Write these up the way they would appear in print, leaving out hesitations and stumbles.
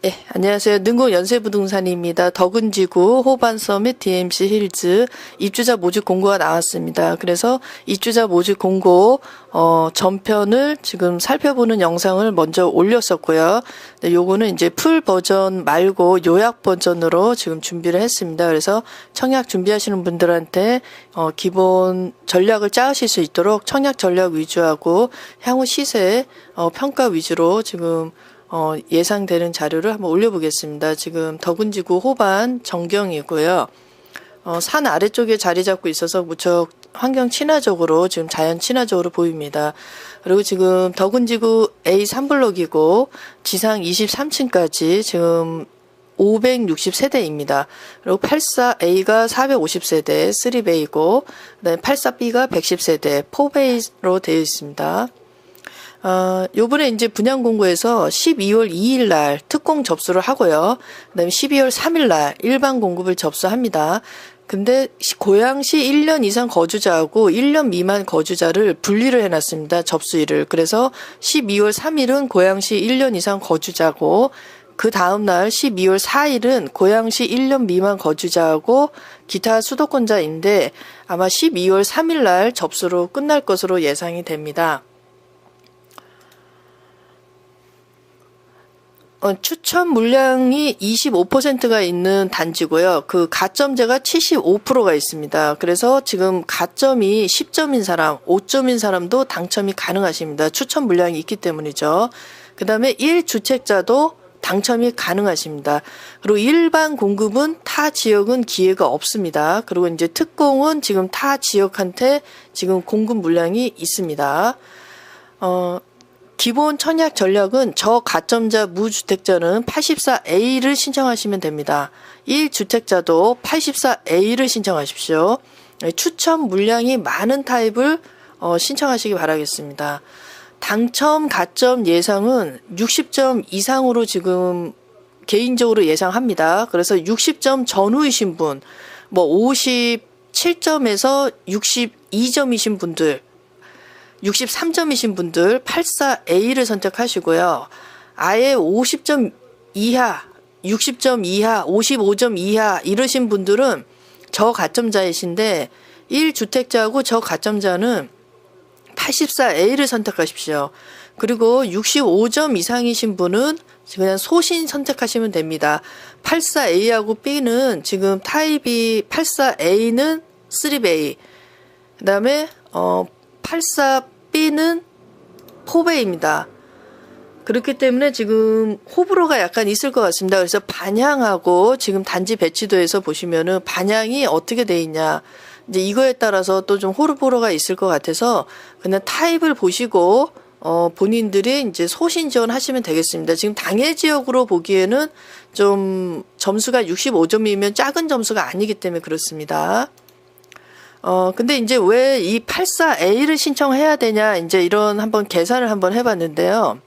예, 안녕하세요. 능곡 연세부동산입니다. 덕은지구 호반서밋 DMC 힐즈 입주자 모집 공고가 나왔습니다. 그래서 입주자 모집 공고 전편을 지금 살펴보는 영상을 먼저 올렸었고요. 네, 요거는 이제 풀 버전 말고 요약 버전으로 지금 준비를 했습니다. 그래서 청약 준비하시는 분들한테 기본 전략을 짜으실 수 있도록 청약 전략 위주하고 향후 시세 평가 위주로 지금 예상되는 자료를 한번 올려보겠습니다. 지금 덕은지구 호반 정경이고요. 산 아래쪽에 자리 잡고 있어서 무척 환경 친화적으로 지금 자연 친화적으로 보입니다. 그리고 지금 덕은지구 A3블록이고 지상 23층까지 지금 560세대입니다. 그리고 84A가 450세대 3베이고 그다음에 84B가 110세대 4베이로 되어 있습니다. 요번에 이제 분양 공고에서 12월 2일 날 특공 접수를 하고요. 그다음에 12월 3일 날 일반 공급을 접수합니다. 근데 고양시 1년 이상 거주자하고 1년 미만 거주자를 분리를 해놨습니다. 접수일을. 그래서 12월 3일은 고양시 1년 이상 거주자고 그 다음날 12월 4일은 고양시 1년 미만 거주자하고 기타 수도권자인데 아마 12월 3일 날 접수로 끝날 것으로 예상이 됩니다. 추천 물량이 25%가 있는 단지고요. 그 가점제가 75%가 있습니다. 그래서 지금 가점이 10점인 사람, 5점인 사람도 당첨이 가능하십니다. 추천 물량이 있기 때문이죠. 그 다음에 1주택자도 당첨이 가능하십니다. 그리고 일반 공급은 타 지역은 기회가 없습니다. 그리고 이제 특공은 지금 타 지역한테 지금 공급 물량이 있습니다. 기본 청약 전략은 저가점자 무주택자는 84A를 신청하시면 됩니다. 1주택자도 84A를 신청하십시오. 추천 물량이 많은 타입을 신청하시기 바라겠습니다. 당첨 가점 예상은 60점 이상으로 지금 개인적으로 예상합니다. 그래서 60점 전후이신 분, 뭐 57점에서 62점이신 분들, 63점이신 분들 84A를 선택하시고요. 아예 50점 이하, 60점 이하, 55점 이하 이러신 분들은 저가점자이신데 1주택자하고 저가점자는 84A를 선택하십시오. 그리고 65점 이상이신 분은 그냥 소신 선택하시면 됩니다. 84A하고 B는 지금 타입이 84A는 3베이, 그 다음에 84B는 4베이입니다. 그렇기 때문에 지금 호불호가 약간 있을 것 같습니다. 그래서 반향하고 지금 단지 배치도에서 보시면은 반향이 어떻게 돼 있냐. 이제 이거에 따라서 또 좀 호불호가 있을 것 같아서 그냥 타입을 보시고 본인들이 이제 소신 지원하시면 되겠습니다. 지금 당해 지역으로 보기에는 좀 점수가 65점이면 작은 점수가 아니기 때문에 그렇습니다. 근데 이제 왜 이 84A를 신청해야 되냐, 이제 이런 한번 계산을 한번 해봤는데요.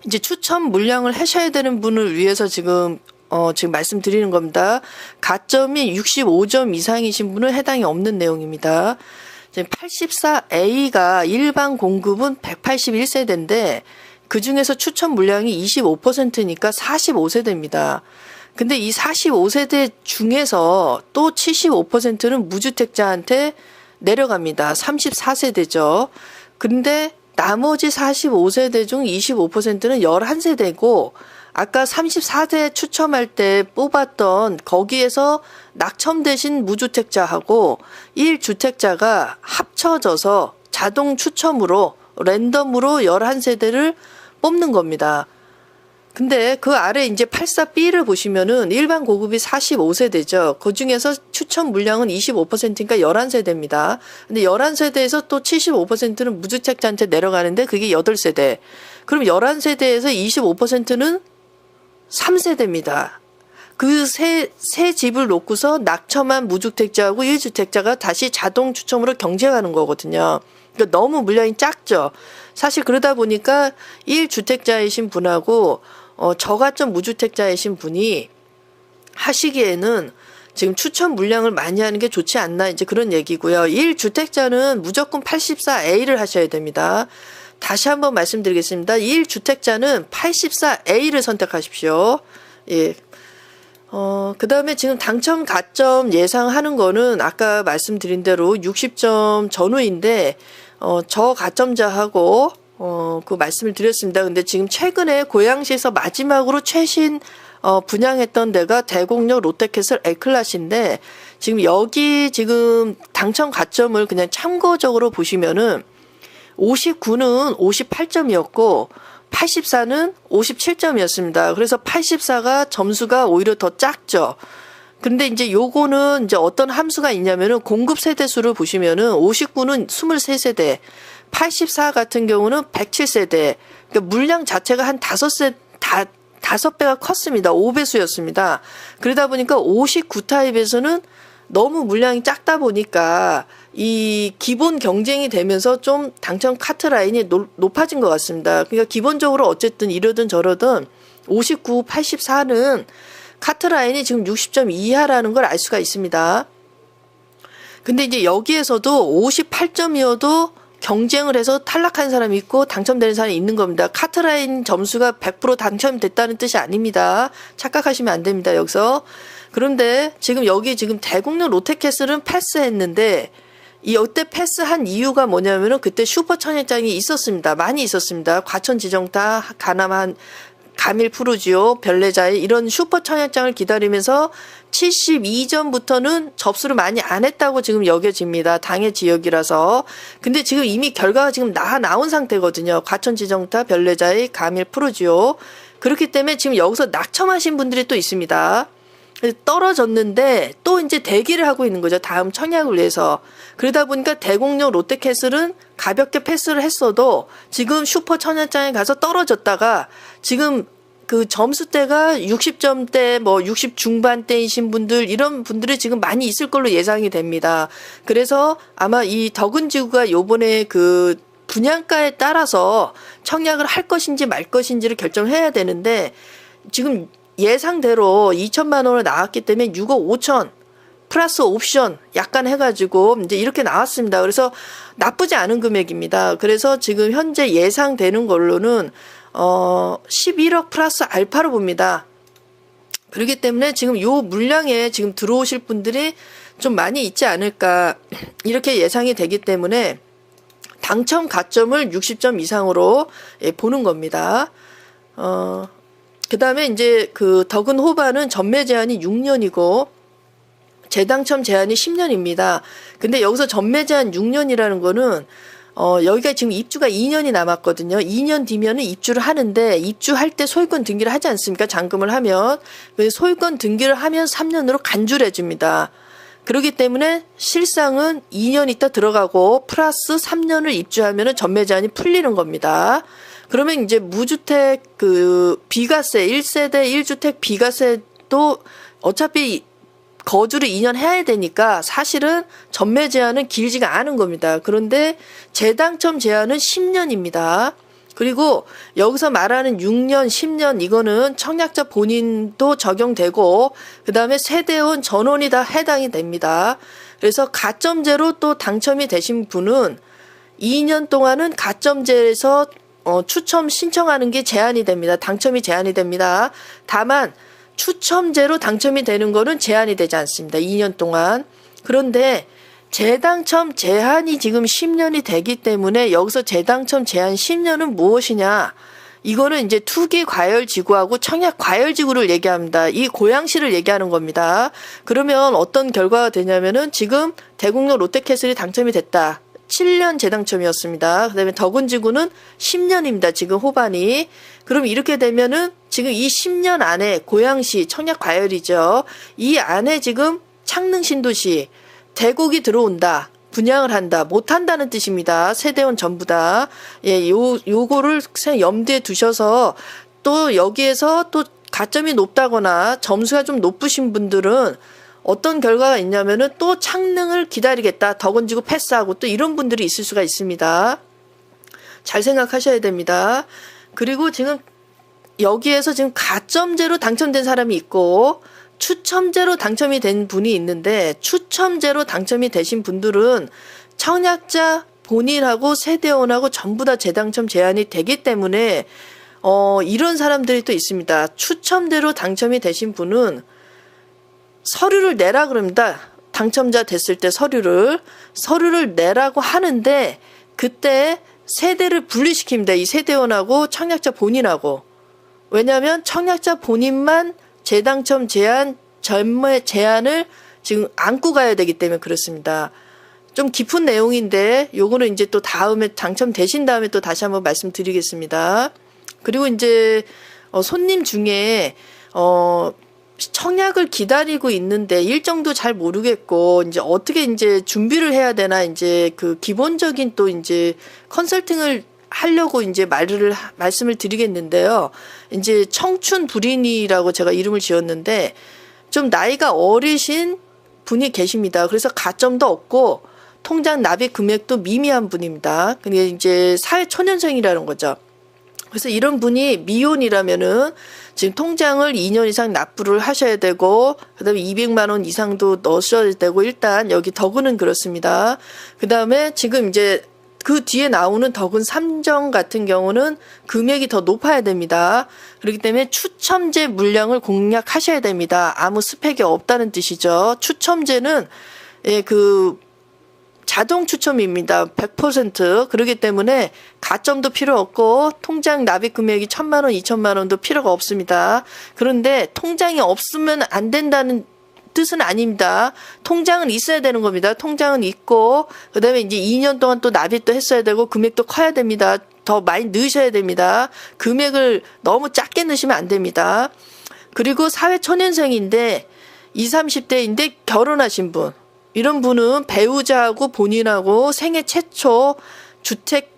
이제 추천 물량을 하셔야 되는 분을 위해서 지금 말씀드리는 겁니다. 가점이 65점 이상이신 분은 해당이 없는 내용입니다. 84A가 일반 공급은 181세대인데 그 중에서 추천 물량이 25%니까 45세대입니다. 근데 이 45세대 중에서 또 75%는 무주택자한테 내려갑니다. 34세대죠. 근데 나머지 45세대 중 25%는 11세대고 아까 34세 추첨할 때 뽑았던 거기에서 낙첨되신 무주택자하고 1주택자가 합쳐져서 자동 추첨으로 랜덤으로 11세대를 뽑는 겁니다. 근데 그 아래 이제 84B를 보시면은 일반 고급이 45세대죠. 그 중에서 추천 물량은 25%니까 11세대입니다. 근데 11세대에서 또 75%는 무주택자한테 내려가는데 그게 8세대. 그럼 11세대에서 25%는 3세대입니다. 그 세 집을 놓고서 낙첨한 무주택자하고 1주택자가 다시 자동 추첨으로 경쟁하는 거거든요. 그러니까 너무 물량이 작죠. 사실 그러다 보니까 1주택자이신 분하고 저가점 무주택자이신 분이 하시기에는 지금 추천 물량을 많이 하는 게 좋지 않나 이제 그런 얘기고요. 1주택자는 무조건 84A를 하셔야 됩니다. 다시 한번 말씀드리겠습니다. 1주택자는 84A를 선택하십시오. 예. 그 다음에 지금 당첨 가점 예상하는 거는 아까 말씀드린 대로 60점 전후인데, 저 가점자하고, 그 말씀을 드렸습니다. 근데 지금 최근에 고양시에서 마지막으로 최신, 분양했던 데가 대곡역 롯데캐슬 A클래스인데, 지금 여기 지금 당첨 가점을 그냥 참고적으로 보시면은, 59는 58점이었고, 84는 57점이었습니다. 그래서 84가 점수가 오히려 더 작죠. 근데 이제 요거는 이제 어떤 함수가 있냐면은 공급 세대수를 보시면은 59는 23세대, 84 같은 경우는 107세대. 그러니까 물량 자체가 한 5배가 컸습니다. 5배수였습니다. 그러다 보니까 59 타입에서는 너무 물량이 작다 보니까 이 기본 경쟁이 되면서 좀 당첨 카트라인이 높아진 것 같습니다. 그러니까 기본적으로 어쨌든 이러든 저러든 59, 84는 카트라인이 지금 60점 이하라는 걸 알 수가 있습니다. 근데 이제 여기에서도 58점이어도 경쟁을 해서 탈락한 사람이 있고 당첨되는 사람이 있는 겁니다. 카트라인 점수가 100% 당첨됐다는 뜻이 아닙니다. 착각하시면 안 됩니다, 여기서. 그런데 지금 여기 지금 대곡역 롯데캐슬은 패스했는데 이때 패스한 이유가 뭐냐면은 그때 슈퍼 청약장이 있었습니다. 많이 있었습니다. 과천지정타, 가남한, 가밀 푸르지오, 별내자의 이런 슈퍼 청약장을 기다리면서 72점부터는 접수를 많이 안 했다고 지금 여겨집니다. 당해 지역이라서. 근데 지금 이미 결과가 지금 나온 상태거든요. 과천지정타, 별내자의, 가밀 푸르지오. 그렇기 때문에 지금 여기서 낙첨하신 분들이 또 있습니다. 떨어졌는데 또 이제 대기를 하고 있는 거죠. 다음 청약을 위해서. 그러다 보니까 대곡역 롯데캐슬은 가볍게 패스를 했어도 지금 슈퍼 청약장에 가서 떨어졌다가 지금 그 점수대가 60점대, 뭐 60 중반대이신 분들, 이런 분들이 지금 많이 있을 걸로 예상이 됩니다. 그래서 아마 이 덕은지구가 요번에 그 분양가에 따라서 청약을 할 것인지 말 것인지를 결정해야 되는데 지금 예상대로 2천만 원을 나왔기 때문에 6억 5천 플러스 옵션 약간 해가지고 이제 이렇게 나왔습니다. 그래서 나쁘지 않은 금액입니다. 그래서 지금 현재 예상되는 걸로는 11억 플러스 알파로 봅니다. 그렇기 때문에 지금 요 물량에 지금 들어오실 분들이 좀 많이 있지 않을까 이렇게 예상이 되기 때문에 당첨 가점을 60점 이상으로 보는 겁니다. 그 다음에 이제 그 덕은 호반은 전매 제한이 6년이고 재당첨 제한이 10년입니다. 근데 여기서 전매 제한 6년이라는 거는 여기가 지금 입주가 2년이 남았거든요. 2년 뒤면은 입주를 하는데 입주할 때 소유권 등기를 하지 않습니까? 잔금을 하면. 소유권 등기를 하면 3년으로 간주를 해줍니다. 그렇기 때문에 실상은 2년 있다 들어가고 플러스 3년을 입주하면은 전매 제한이 풀리는 겁니다. 그러면 이제 무주택 그 비과세 1세대 1주택 비과세도 어차피 거주를 2년 해야 되니까 사실은 전매 제한은 길지가 않은 겁니다. 그런데 재당첨 제한은 10년입니다. 그리고 여기서 말하는 6년, 10년 이거는 청약자 본인도 적용되고 그다음에 세대원 전원이 다 해당이 됩니다. 그래서 가점제로 또 당첨이 되신 분은 2년 동안은 가점제에서 추첨 신청하는 게 제한이 됩니다. 당첨이 제한이 됩니다. 다만 추첨제로 당첨이 되는 거는 제한이 되지 않습니다. 2년 동안. 그런데 재당첨 제한이 지금 10년이 되기 때문에 여기서 재당첨 제한 10년은 무엇이냐? 이거는 이제 투기 과열지구하고 청약 과열지구를 얘기합니다. 이 고양시를 얘기하는 겁니다. 그러면 어떤 결과가 되냐면은 지금 대곡역 롯데캐슬이 당첨이 됐다. 7년 재당첨이었습니다. 그다음에 덕은지구는 10년입니다. 지금 호반이. 그럼 이렇게 되면은 지금 이 10년 안에 고양시 청약 과열이죠. 이 안에 지금 창릉 신도시 대곡이 들어온다. 분양을 한다. 못 한다는 뜻입니다. 세대원 전부 다. 예, 요거를 염두에 두셔서 또 여기에서 또 가점이 높다거나 점수가 좀 높으신 분들은 어떤 결과가 있냐면은 또 창릉을 기다리겠다. 덕은지구 패스하고 또 이런 분들이 있을 수가 있습니다. 잘 생각하셔야 됩니다. 그리고 지금 여기에서 지금 가점제로 당첨된 사람이 있고 추첨제로 당첨이 된 분이 있는데 추첨제로 당첨이 되신 분들은 청약자 본인하고 세대원하고 전부 다 재당첨 제한이 되기 때문에 이런 사람들이 또 있습니다. 추첨대로 당첨이 되신 분은 서류를 내라 그럽니다. 당첨자 됐을 때 서류를 내라고 하는데 그때 세대를 분리시킵니다. 이 세대원하고 청약자 본인하고. 왜냐하면 청약자 본인만 재당첨 제한, 전매 제한을 지금 안고 가야 되기 때문에 그렇습니다. 좀 깊은 내용인데 요거는 이제 또 다음에 당첨되신 다음에 또 다시 한번 말씀드리겠습니다. 그리고 이제 손님 중에 청약을 기다리고 있는데 일정도 잘 모르겠고 이제 어떻게 이제 준비를 해야 되나 이제 그 기본적인 또 이제 컨설팅을 하려고 이제 말씀을 드리겠는데요. 이제 청춘 불인이라고 제가 이름을 지었는데 좀 나이가 어리신 분이 계십니다. 그래서 가점도 없고 통장 납입 금액도 미미한 분입니다. 근데 이제 사회초년생이라는 거죠. 그래서 이런 분이 미혼이라면은 지금 통장을 2년 이상 납부를 하셔야 되고 그다음에 200만 원 이상도 넣으셔야 되고 일단 여기 덕은은 그렇습니다. 그다음에 지금 이제 그 뒤에 나오는 덕은 3정 같은 경우는 금액이 더 높아야 됩니다. 그렇기 때문에 추첨제 물량을 공략하셔야 됩니다. 아무 스펙이 없다는 뜻이죠. 추첨제는 자동 추첨입니다. 100%. 그렇기 때문에 가점도 필요 없고 통장 납입 금액이 1,000만 원, 2,000만 원도 필요가 없습니다. 그런데 통장이 없으면 안 된다는 뜻은 아닙니다. 통장은 있어야 되는 겁니다. 통장은 있고 그다음에 이제 2년 동안 또 납입도 했어야 되고 금액도 커야 됩니다. 더 많이 넣으셔야 됩니다. 금액을 너무 작게 넣으시면 안 됩니다. 그리고 사회초년생인데 20, 30대인데 결혼하신 분 이런 분은 배우자하고 본인하고 생애 최초 주택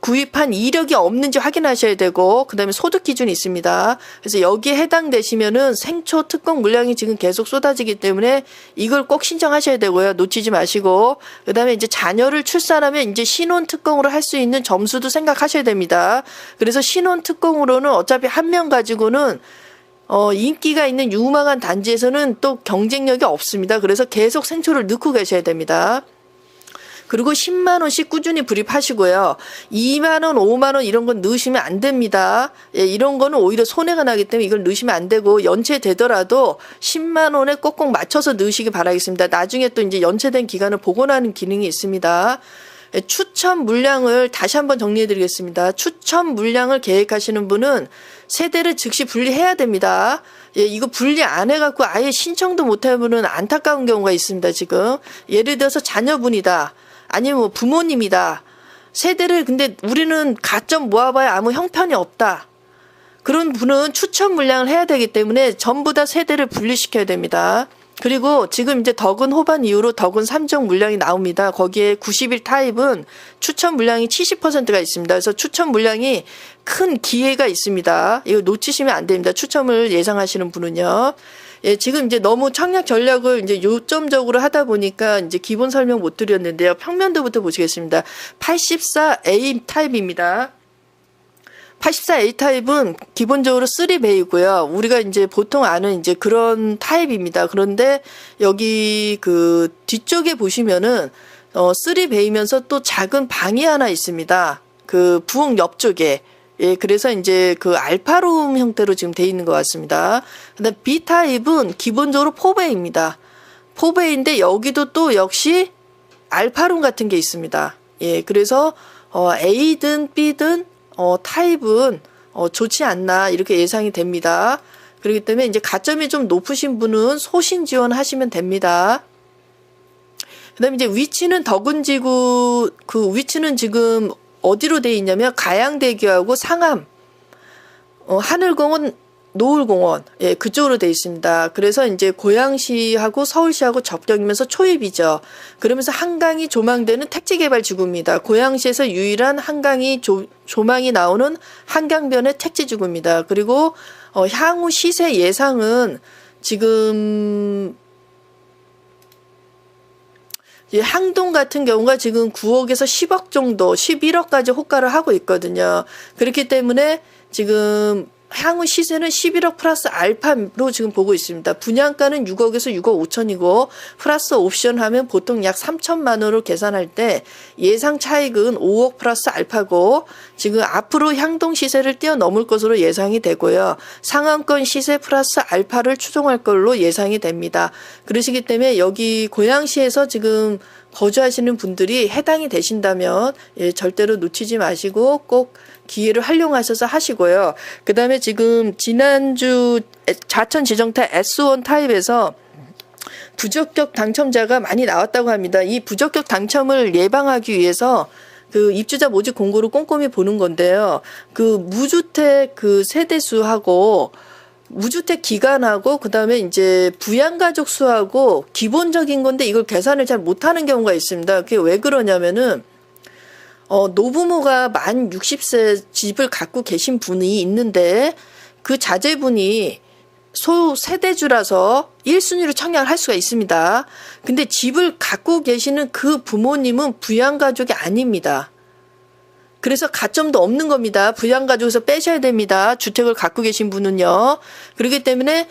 구입한 이력이 없는지 확인하셔야 되고 그다음에 소득 기준이 있습니다. 그래서 여기에 해당되시면은 생초 특공 물량이 지금 계속 쏟아지기 때문에 이걸 꼭 신청하셔야 되고요. 놓치지 마시고 그다음에 이제 자녀를 출산하면 이제 신혼 특공으로 할 수 있는 점수도 생각하셔야 됩니다. 그래서 신혼 특공으로는 어차피 한 명 가지고는 인기가 있는 유망한 단지에서는 또 경쟁력이 없습니다. 그래서 계속 생초를 넣고 계셔야 됩니다. 그리고 10만 원씩 꾸준히 불입하시고요. 2만 원, 5만 원 이런 건 넣으시면 안 됩니다. 예, 이런 거는 오히려 손해가 나기 때문에 이걸 넣으시면 안 되고 연체되더라도 10만 원에 꼭꼭 맞춰서 넣으시기 바라겠습니다. 나중에 또 이제 연체된 기간을 복원하는 기능이 있습니다. 예, 추첨 물량을 다시 한번 정리해 드리겠습니다. 추첨 물량을 계획하시는 분은 세대를 즉시 분리해야 됩니다. 예, 이거 분리 안 해갖고 아예 신청도 못 해보는 안타까운 경우가 있습니다, 지금. 예를 들어서 자녀분이다. 아니면 뭐 부모님이다. 세대를 근데 우리는 가점 모아봐야 아무 형편이 없다. 그런 분은 추첨 물량을 해야 되기 때문에 전부 다 세대를 분리시켜야 됩니다. 그리고 지금 이제 덕은 호반 이후로 덕은 3종 물량이 나옵니다. 거기에 90일 타입은 추첨 물량이 70%가 있습니다. 그래서 추첨 물량이 큰 기회가 있습니다. 이거 놓치시면 안 됩니다. 추첨을 예상하시는 분은요. 예, 지금 이제 너무 청약 전략을 이제 요점적으로 하다 보니까 이제 기본 설명 못 드렸는데요. 평면도부터 보시겠습니다. 84A 타입입니다. 84A 타입은 기본적으로 3베이고요. 우리가 이제 보통 아는 이제 그런 타입입니다. 그런데 여기 그 뒤쪽에 보시면은 3베이면서 또 작은 방이 하나 있습니다. 그 부엌 옆쪽에. 예, 그래서 이제 그 알파룸 형태로 지금 돼 있는 것 같습니다. 근데 B 타입은 기본적으로 4베이입니다. 4베이인데 여기도 또 역시 알파룸 같은 게 있습니다. 예, 그래서 A든 B든 타입은 좋지 않나 이렇게 예상이 됩니다. 그렇기 때문에 이제 가점이 좀 높으신 분은 소신 지원하시면 됩니다. 그다음에 이제 위치는 덕은지구 그 위치는 지금 어디로 돼 있냐면 가양대교하고 상암, 하늘공원, 노을공원, 예, 그쪽으로 돼 있습니다. 그래서 이제 고양시하고 서울시하고 접경이면서 초입이죠. 그러면서 한강이 조망되는 택지개발지구입니다. 고양시에서 유일한 한강이 조망이 나오는 한강변의 택지지구입니다. 그리고 향후 시세 예상은 지금 항동 같은 경우가 지금 9억에서 10억 정도, 11억까지 호가를 하고 있거든요. 그렇기 때문에 지금 향후 시세는 11억 플러스 알파로 지금 보고 있습니다. 분양가는 6억에서 6억 5천이고 플러스 옵션 하면 보통 약 3천만 원으로 계산할 때 예상 차익은 5억 플러스 알파고 지금 앞으로 향동 시세를 뛰어넘을 것으로 예상이 되고요. 상한권 시세 플러스 알파를 추종할 걸로 예상이 됩니다. 그러시기 때문에 여기 고양시에서 지금 거주하시는 분들이 해당이 되신다면 절대로 놓치지 마시고 꼭 기회를 활용하셔서 하시고요. 그 다음에 지금 지난주 자천지정타 S1 타입에서 부적격 당첨자가 많이 나왔다고 합니다. 이 부적격 당첨을 예방하기 위해서 그 입주자 모집 공고를 꼼꼼히 보는 건데요. 그 무주택 그 세대수하고 무주택 기간하고 그다음에 이제 부양가족 수하고 기본적인 건데 이걸 계산을 잘 못하는 경우가 있습니다. 그게 왜 그러냐면은 노부모가 만 60세 집을 갖고 계신 분이 있는데 그 자제분이 소세대주라서 1순위로 청약을 할 수가 있습니다. 근데 집을 갖고 계시는 그 부모님은 부양가족이 아닙니다. 그래서 가점도 없는 겁니다. 부양가족에서 빼셔야 됩니다. 주택을 갖고 계신 분은요. 그렇기 때문에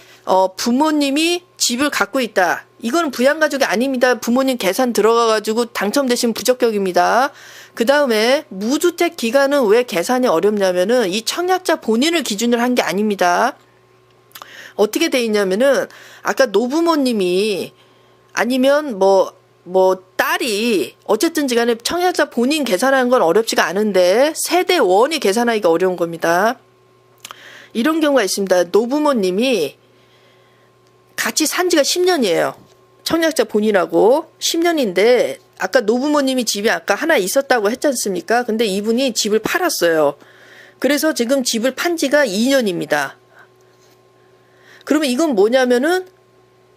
부모님이 집을 갖고 있다. 이거는 부양가족이 아닙니다. 부모님 계산 들어가가지고 당첨되신 부적격입니다. 그 다음에 무주택 기간은 왜 계산이 어렵냐면은 이 청약자 본인을 기준으로 한 게 아닙니다. 어떻게 돼 있냐면은 아까 노부모님이 아니면 딸이 어쨌든지 간에 청약자 본인 계산하는 건 어렵지가 않은데 세대원이 계산하기가 어려운 겁니다. 이런 경우가 있습니다. 노부모님이 같이 산 지가 10년이에요. 청약자 본인하고 10년인데 아까 노부모님이 집이 아까 하나 있었다고 했지 않습니까? 근데 이분이 집을 팔았어요. 그래서 지금 집을 판 지가 2년입니다. 그러면 이건 뭐냐면은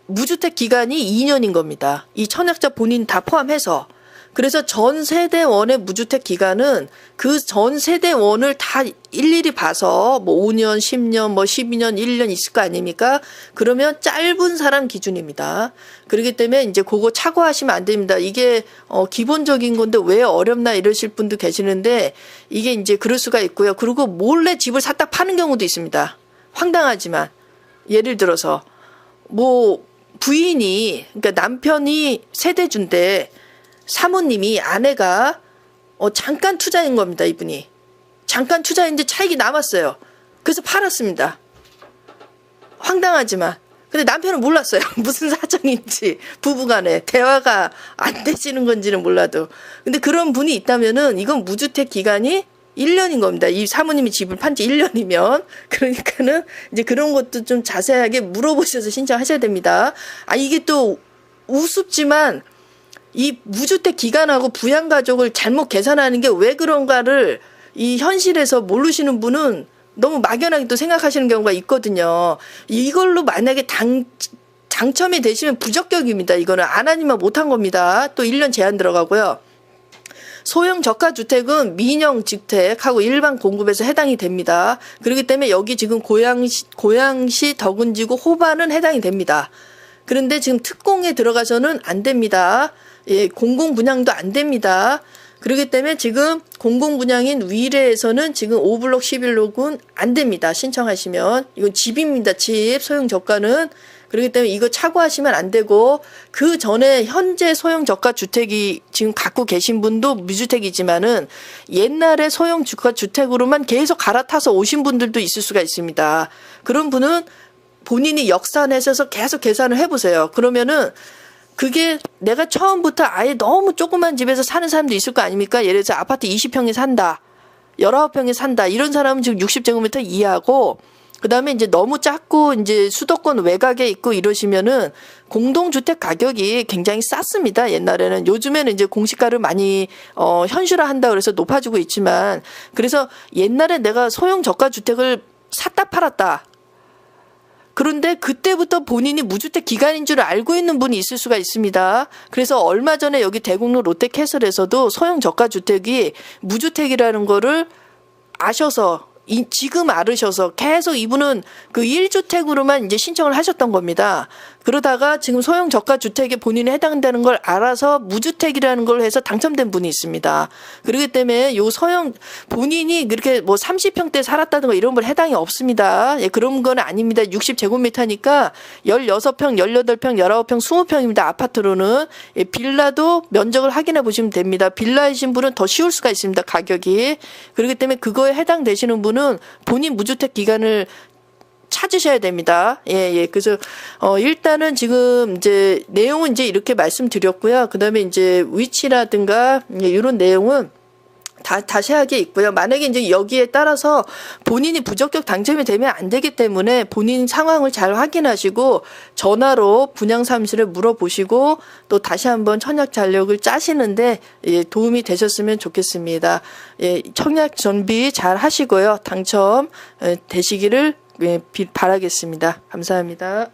무주택 기간이 2년인 겁니다. 이 청약자 본인 다 포함해서. 그래서 전 세대원의 무주택 기간은 그 전 세대원을 다 일일이 봐서 5년, 10년, 12년, 1년 있을 거 아닙니까? 그러면 짧은 사람 기준입니다. 그렇기 때문에 이제 그거 착오하시면 안 됩니다. 이게 기본적인 건데 왜 어렵나 이러실 분도 계시는데 이게 이제 그럴 수가 있고요. 그리고 몰래 집을 샀다 파는 경우도 있습니다. 황당하지만 예를 들어서 부인이 그러니까 남편이 세대주인데 사모님이 아내가 잠깐 투자인 겁니다. 이분이 잠깐 투자인데 차익이 남았어요. 그래서 팔았습니다. 황당하지만 근데 남편은 몰랐어요. 무슨 사정인지 부부간에 대화가 안 되시는 건지는 몰라도 근데 그런 분이 있다면은 이건 무주택 기간이 1년인 겁니다. 이 사모님이 집을 판 지 1년이면. 그러니까는 이제 그런 것도 좀 자세하게 물어보셔서 신청하셔야 됩니다. 이게 또 우습지만 이 무주택 기간하고 부양가족을 잘못 계산하는 게 왜 그런가를 이 현실에서 모르시는 분은 너무 막연하게 또 생각하시는 경우가 있거든요. 이걸로 만약에 당첨이 되시면 부적격입니다. 이거는 안 하니만 못한 겁니다. 또 1년 제한 들어가고요. 소형 저가주택은 민영주택하고 일반 공급에서 해당이 됩니다. 그렇기 때문에 여기 지금 고양시 덕은지구 호반은 해당이 됩니다. 그런데 지금 특공에 들어가서는 안 됩니다. 공공분양도 안 됩니다. 그렇기 때문에 지금 공공분양인 위례에서는 지금 5블록 11록은 안 됩니다. 신청하시면. 이건 집입니다. 집. 소형 저가는. 그렇기 때문에 이거 착오하시면 안 되고 그 전에 현재 소형 저가 주택이 지금 갖고 계신 분도 무주택이지만은 옛날에 소형 저가 주택으로만 계속 갈아타서 오신 분들도 있을 수가 있습니다. 그런 분은 본인이 역산하셔서 계속 계산을 해보세요. 그러면은 그게 내가 처음부터 아예 너무 조그만 집에서 사는 사람도 있을 거 아닙니까? 예를 들어서 아파트 20평에 산다. 19평에 산다. 이런 사람은 지금 60제곱미터 이하고 그다음에 이제 너무 작고 이제 수도권 외곽에 있고 이러시면은 공동주택 가격이 굉장히 쌌습니다. 옛날에는. 요즘에는 이제 공시가를 많이 현실화한다 그래서 높아지고 있지만 그래서 옛날에 내가 소형 저가 주택을 샀다 팔았다. 그런데 그때부터 본인이 무주택 기간인 줄 알고 있는 분이 있을 수가 있습니다. 그래서 얼마 전에 여기 대곡로 롯데캐슬에서도 소형 저가 주택이 무주택이라는 거를 아셔서 지금 알으셔서 계속 이분은 그 1주택으로만 이제 신청을 하셨던 겁니다. 그러다가 지금 소형 저가 주택에 본인이 해당되는 걸 알아서 무주택이라는 걸 해서 당첨된 분이 있습니다. 그렇기 때문에 요 소형 본인이 그렇게 뭐 30평대 살았다든가 이런 걸 해당이 없습니다. 예, 그런 건 아닙니다. 60제곱미터니까 16평, 18평, 19평, 20평입니다. 아파트로는. 예, 빌라도 면적을 확인해 보시면 됩니다. 빌라이신 분은 더 쉬울 수가 있습니다. 가격이. 그렇기 때문에 그거에 해당되시는 분은 본인 무주택 기간을 찾으셔야 됩니다. 예. 그래서, 일단은 지금 이제 내용은 이제 이렇게 말씀드렸고요. 그 다음에 이제 위치라든가, 이런 내용은 자세하게 있고요. 만약에 이제 여기에 따라서 본인이 부적격 당첨이 되면 안 되기 때문에 본인 상황을 잘 확인하시고 전화로 분양사무실에 물어보시고 또 다시 한번 청약 전력을 짜시는데 도움이 되셨으면 좋겠습니다. 예, 청약 준비 잘 하시고요. 당첨 되시기를 바라겠습니다. 감사합니다.